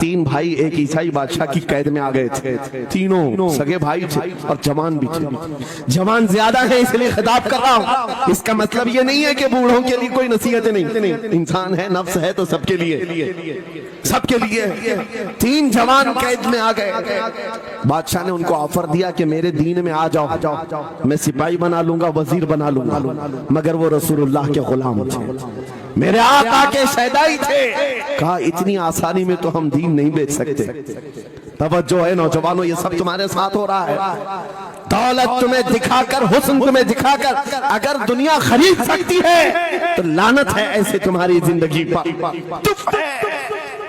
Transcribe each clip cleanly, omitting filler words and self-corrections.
تین بھائی ایک عیسائی بادشاہ کی قید میں آ گئے تھے، تینوں سگے بھائی تھے اور جوان بھی تھے۔ جوان زیادہ ہیں اس لیے خطاب کر رہا ہوں، اس کا مطلب یہ نہیں ہے کہ بوڑھوں کے لیے کوئی نصیحت نہیں، انسان ہے، نفس ہے تو سب کے لیے، سب کے لیے۔ تین جوان قید میں آ گئے، بادشاہ نے ان کو آفر دیا کہ میرے دین میں آ جاؤ، میں سپاہی بنا لوں گا، وزیر بنا لوں گا، مگر وہ رسول اللہ کے غلام تھے، میرے آقا کے شیدائی تھے۔ کہا اتنی آسانی میں تو ہم دین نہیں بیچ سکتے۔ توجہ ہے نوجوانوں، یہ سب تمہارے ساتھ ہو رہا ہے۔ دولت تمہیں دکھا کر، حسن تمہیں دکھا کر اگر دنیا خرید سکتی ہے تو لعنت ہے ایسے تمہاری زندگی پر۔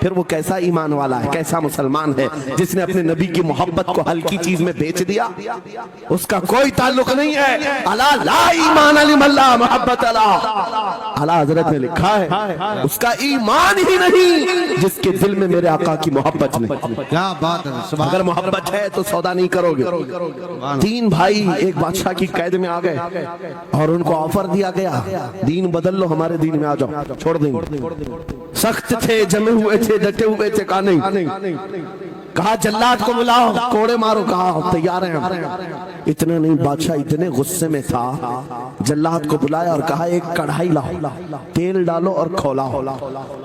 پھر وہ کیسا ایمان والا ہے، کیسا مسلمان ہے جس نے اپنے نبی کی محبت کو ہلکی چیز میں بیچ دیا؟ اس کا کوئی تعلق نہیں ہے۔ الا لا ایمان لمن لا محبت له، اعلیٰ حضرت نے لکھا ہے اس کا ایمان ہی نہیں جس کے دل میں میرے آقا کی محبت نہیں۔ کیا بات ہے، اگر محبت ہے تو سودا نہیں کرو گے۔ تین بھائی ایک بادشاہ کی قید میں آ گئے اور ان کو آفر دیا گیا دین بدل لو، ہمارے دین میں آ جاؤ، چھوڑ دیں گے۔ سخت تھے، جمے ہوئے تھے، ڈٹے ہوئے تھے، کہا نہیں۔ کہا جلاد کو بلاؤ، کوڑے مارو، کہا تیار ہیں۔ اتنا نہیں، بادشاہ اتنے غصے میں تھا، جلاد کو بلایا اور کہا ایک کڑھائی لاؤ، تیل ڈالو اور کھولاؤ۔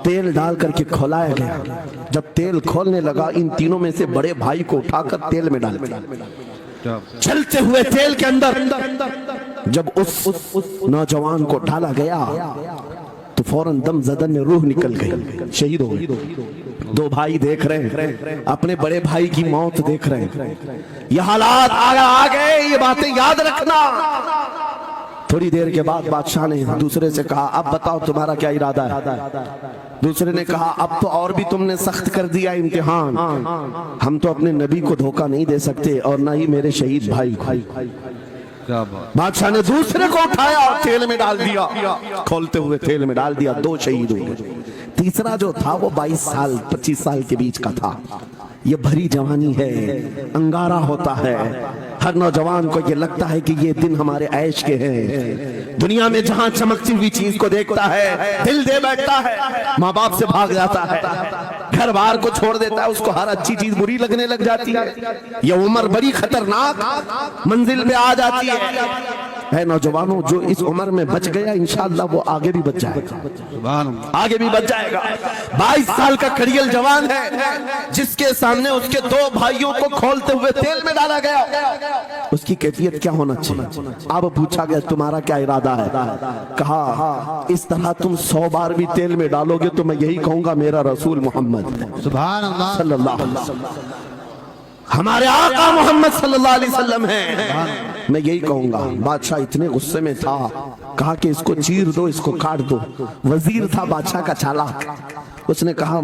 تیل ڈال کر کے کھولایا گیا۔ جب تیل کھولنے لگا، ان تینوں میں سے بڑے بھائی کو اٹھا کر تیل میں ڈال دیا۔ چلتے ہوئے تیل کے اندر جب اس نوجوان کو ڈالا گیا تو فوراً دم زدن میں روح نکل گئی، شہید ہو گئی۔ دو بھائی دیکھ رہے ہیں، اپنے بڑے بھائی کی موت دیکھ رہے ہیں۔ یہ حالات آ گئے، یہ باتیں یاد رکھنا۔ تھوڑی دیر کے بعد بادشاہ نے دوسرے سے کہا اب بتاؤ تمہارا کیا ارادہ ہے؟ دوسرے نے کہا اب تو اور بھی تم نے سخت کر دیا امتحان، ہم تو اپنے نبی کو دھوکہ نہیں دے سکتے اور نہ ہی میرے شہید بھائی کو۔ بادشاہ نے دوسرے کو اٹھایا اور تیل میں ڈال دیا، کھولتے ہوئے تیل میں ڈال دیا، دو شہید ہوئے۔ تیسرا جو تھا وہ 22 سال 25 سال کے بیچ کا تھا۔ یہ بھری جوانی ہے، انگارہ ہوتا ہے، ہر نوجوان کو یہ لگتا ہے کہ یہ دن ہمارے عیش کے ہیں۔ دنیا میں جہاں چمکتی ہوئی چیز کو دیکھتا ہے دل دے بیٹھتا ہے، ماں باپ سے بھاگ جاتا ہے، گھر بار کو چھوڑ دیتا ہے، اس کو ہر اچھی چیز بری لگنے لگ جاتی ہے۔ یہ عمر بڑی خطرناک منزل پہ آ جاتی ہے۔ اے نوجوانوں، جو اس عمر میں بچ گیا انشاءاللہ وہ آگے بھی بچ جائے گا، آگے بھی بچ جائے گا۔ 22 سال کا کھڑیل جوان ہے جس کے سامنے اس کے دو بھائیوں کو کھولتے ہوئے تیل میں ڈالا گیا، اس کی کیفیت کیا ہونا چاہیے؟ اب پوچھا گیا تمہارا کیا ارادہ ہے؟ کہا اس طرح تم 100 بار بھی تیل میں ڈالو گے تو میں یہی کہوں گا میرا رسول محمد سبحان اللہ صلی اللہ علیہ وسلم، ہمارے آقا محمد صلی اللہ علیہ وسلم ہے، میں یہی کہوں گا۔ بادشاہ اتنے غصے میں تھا، کہا کہ اس کو چیر دو، اس کو کاٹ دو۔ وزیر تھا بادشاہ کا چالاک، اس نے کہا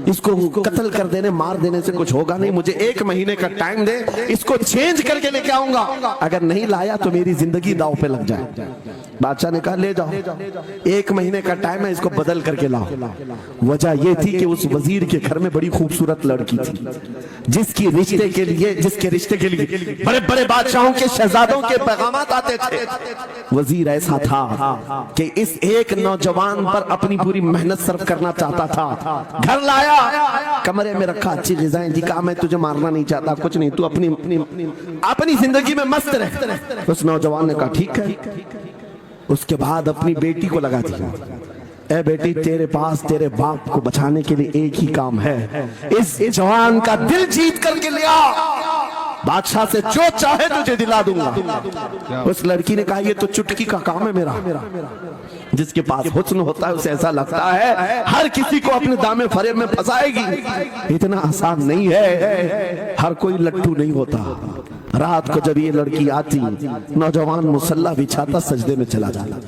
اس کو قتل کر دینے مار دینے سے کچھ ہوگا نہیں، مجھے 1 مہینے کا ٹائم دے، اس کو چینج کر کے لے کے آؤں گا، اگر نہیں لایا تو میری زندگی داؤ پہ لگ جائے۔ بادشاہ نے کہا لے جاؤ، 1 مہینے کا ٹائم ہے، اس کو بدل کر کے لاؤ۔ وجہ یہ تھی کہ اس وزیر کے گھر میں بڑی خوبصورت لڑکی تھی جس کے رشتے کے لیے بڑے بڑے بادشاہوں کے شہزادوں کے پیغامات آتے تھے۔ وزیر ایسا تھا کہ اس ایک نوجوان پر اپنی پوری محنت صرف کرنا چاہتا تھا۔ گھر لایا، کمرے میں رکھا، اچھی غذائیں دی، کہا میں تجھے مارنا نہیں چاہتا، کچھ نہیں، تو اپنی زندگی میں مست رہ۔ اس نوجوان نے کہا ٹھیک ہے۔ اس کے بعد اپنی بیٹی کو لگا دیا، اے بیٹی تیرے پاس تیرے باپ کو بچانے کے لیے ایک ہی کام ہے، اس جوان کا دل جیت کر کے لیا، بادشاہ سے جو چاہے تجھے دلا دوں گا۔ اس لڑکی نے کہا یہ تو چٹکی کا کام ہے میرا۔ جس کے پاس حسن ہوتا ہے اسے ایسا لگتا ہے ہر کسی کو اپنے دامے فریب میں پھنسائے گی، اتنا آسان نہیں ہے، ہر کوئی لٹو نہیں ہوتا۔ رات کو جب یہ لڑکی آتی، نوجوان مصلح بچھاتا سجدے میں چلا جاتا،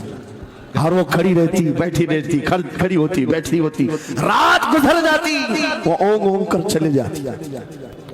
اور وہ کھڑی رہتی بیٹھی رہتی، کھڑی ہوتی بیٹھی ہوتی، رات گزر جاتی، وہ اونگ اونگ کر چلے جاتی۔